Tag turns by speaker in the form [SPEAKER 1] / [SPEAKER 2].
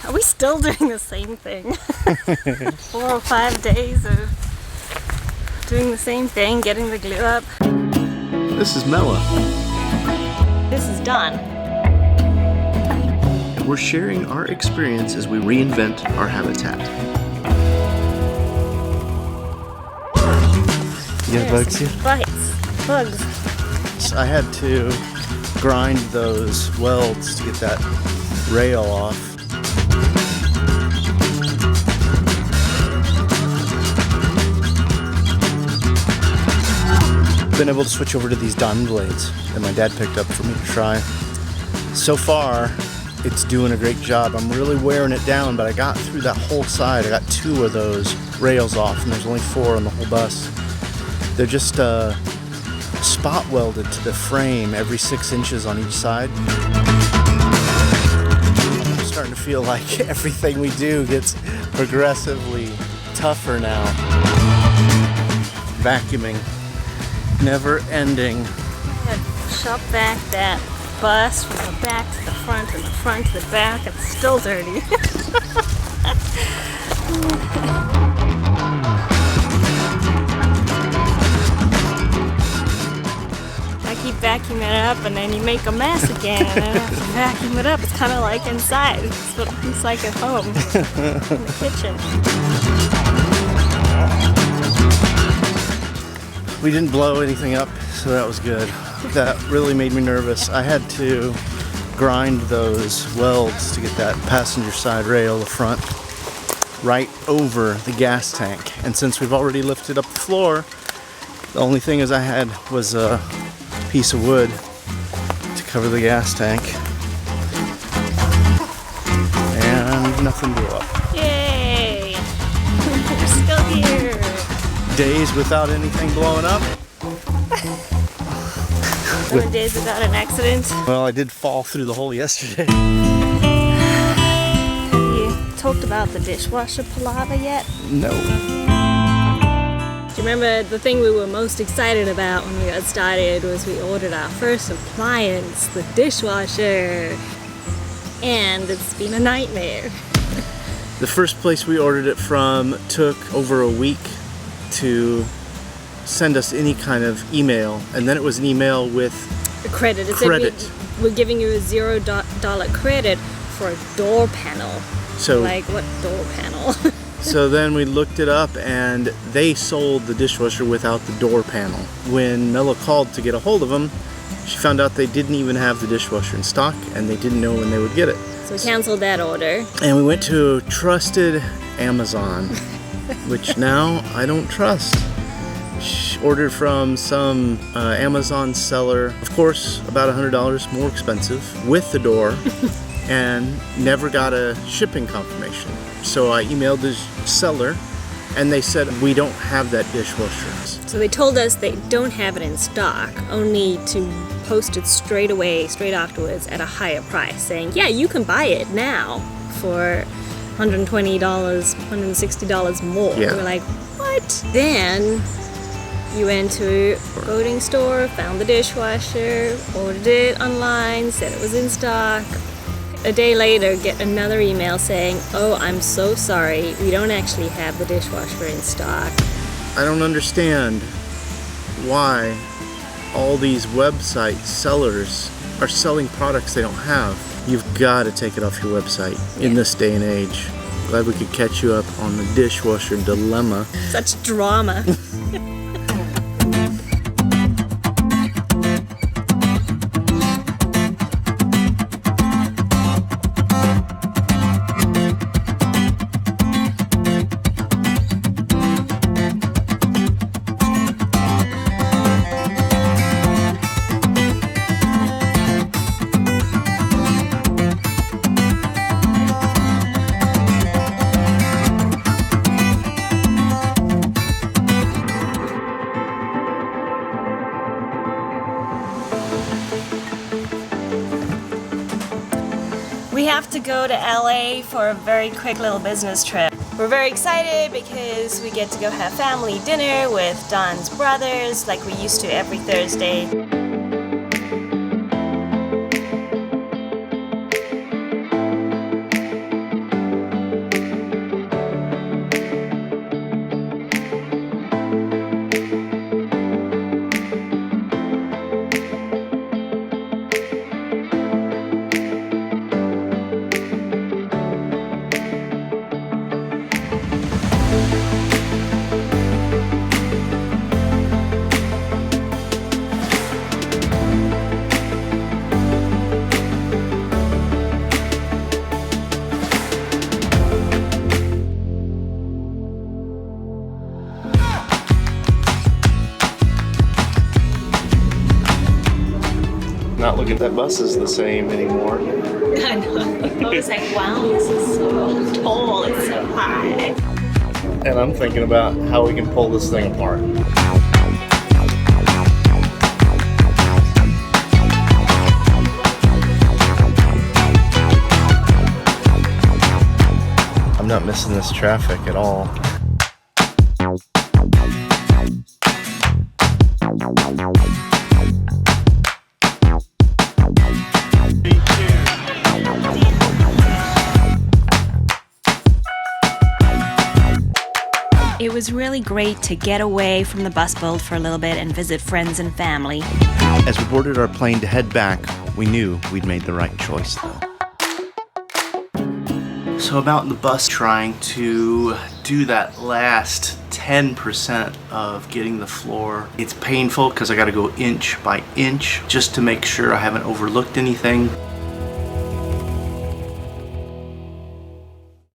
[SPEAKER 1] Are we still doing the same thing? 4 or 5 days of doing the same thing, getting the glue up.
[SPEAKER 2] This is Mella.
[SPEAKER 1] This is Don.
[SPEAKER 2] And we're sharing our experience as we reinvent our habitat. You got bugs here?
[SPEAKER 1] Bugs.
[SPEAKER 2] I had to grind those welds to get that rail off. Been able to switch over to these diamond blades that my dad picked up for me to try. So far, it's doing a great job. I'm really wearing it down, but I got through that whole side. I got 2 of those rails off, and there's only 4 on the whole bus. They're just spot welded to the frame every 6 inches on each side. I'm starting to feel like everything we do gets progressively tougher now. Vacuuming, never ending.
[SPEAKER 1] I had shop vac that bus from the back to the front and the front to the back. It's still dirty. Keep vacuuming it up and then you make a mess again and then have to vacuum it up. It's kind of like inside. It's what it's like at home in the kitchen.
[SPEAKER 2] We didn't blow anything up, so that was good. That really made me nervous. I had to grind those welds to get that passenger side rail, the front, right over the gas tank. And since we've already lifted up the floor, the only thing I had was a piece of wood to cover the gas tank, and nothing blew up.
[SPEAKER 1] Yay! We're still here.
[SPEAKER 2] Days without anything blowing up.
[SPEAKER 1] 7 days without an accident.
[SPEAKER 2] Well, I did fall through the hole yesterday.
[SPEAKER 1] Have you talked about the dishwasher palaver yet?
[SPEAKER 2] No.
[SPEAKER 1] Do you remember the thing we were most excited about when we got started was we ordered our first appliance, the dishwasher, and it's been a nightmare.
[SPEAKER 2] The first place we ordered it from took over a week to send us any kind of email, and then it was an email with
[SPEAKER 1] a credit.
[SPEAKER 2] Credit.
[SPEAKER 1] We're giving you a $0 credit for a door panel.
[SPEAKER 2] So,
[SPEAKER 1] like, what door panel?
[SPEAKER 2] So then we looked it up, and they sold the dishwasher without the door panel. When Mella called to get a hold of them, she found out they didn't even have the dishwasher in stock, and they didn't know when they would get it.
[SPEAKER 1] So we canceled that order.
[SPEAKER 2] And we went to trusted Amazon, which now I don't trust. She ordered from some Amazon seller, of course, about $100 more expensive, with the door, and never got a shipping confirmation. So I emailed the seller, and they said, we don't have that dishwasher.
[SPEAKER 1] So they told us they don't have it in stock, only to post it straight away, straight afterwards, at a higher price, saying, yeah, you can buy it now for $120, $160 more.
[SPEAKER 2] Yeah.
[SPEAKER 1] We were like, what? Then you went to a boating store, found the dishwasher, ordered it online, said it was in stock. A day later, get another email saying, oh, I'm so sorry, we don't actually have the dishwasher in stock.
[SPEAKER 2] I don't understand why all these website sellers are selling products they don't have. You've got to take it off your website in this day and age. Glad we could catch you up on the dishwasher dilemma.
[SPEAKER 1] Such drama. We have to go to LA for a very quick little business trip. We're very excited because we get to go have family dinner with Don's brothers like we used to every Thursday.
[SPEAKER 2] believe that bus is the same anymore.
[SPEAKER 1] I know. I was like, wow, this is so tall, it's so high.
[SPEAKER 2] And I'm thinking about how we can pull this thing apart. I'm not missing this traffic at all.
[SPEAKER 3] It was really great to get away from the bus build for a little bit and visit friends and family.
[SPEAKER 2] As we boarded our plane to head back, we knew we'd made the right choice though. So I'm out in the bus trying to do that last 10% of getting the floor. It's painful because I got to go inch by inch just to make sure I haven't overlooked anything.